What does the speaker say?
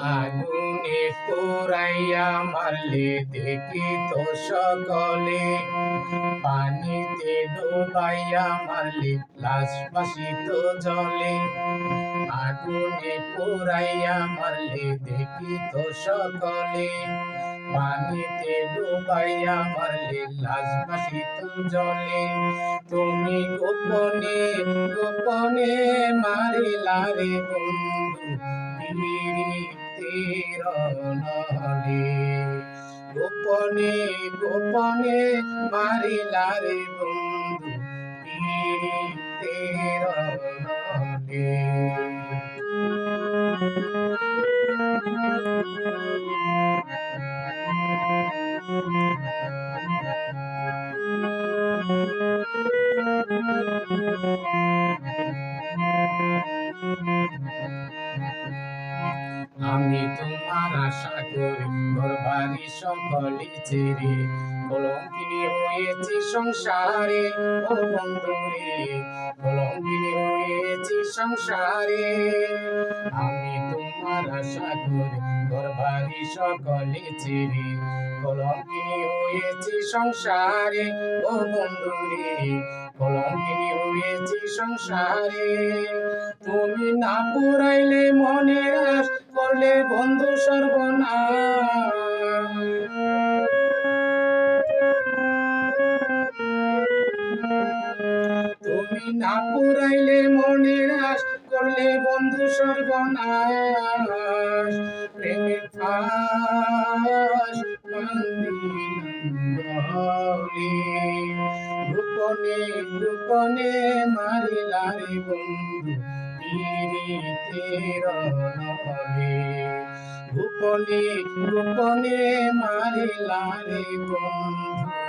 আগুনে পোড়াইয়া মারলে দেখি তো সকলে, পানিতে ডুবাইয়া মারলে লাশ ভাসিত জলে। আগুনে পোড়াইয়া মারলে দেখি তো সকলে, পানিতে ডুবাইয়া মারলে লাশ ভাসিত জলে। তুমি গোপনে গোপনে মারিলা রে বন্ধু পীড়িতের নলে। গোপনে গোপনে মারিলা রে বন্ধু পীড়িতের নলে। আমি তোমার আশা করি ঘরবাড়ি সকলে ছেড়ে, কলঙ্কিনী হয়েছি সংসারে ও বন্ধুরে, কলঙ্কিনী হয়েছি সংসারে। আমি তোমার আশা করি ঘরবাড়ি সকলে ছেড়ে, কলঙ্কিনী হয়েছি সংসারে ও বন্ধুরে, কলঙ্কিনী হয়েছি সংসারে। তুমি না পুরাইলে মনের আশ, করলে বন্ধু সর্বনাশ। তুমি না পুরাইলে মনের আশ, করলে বন্ধু সর্বনাশ। প্রেমের ফাঁস বান্ধিলে গোপনে গোপনে মারিলা রে বন্ধু পীড়িতের নলে। গোপনে গোপনে মারিলা রে বন্ধু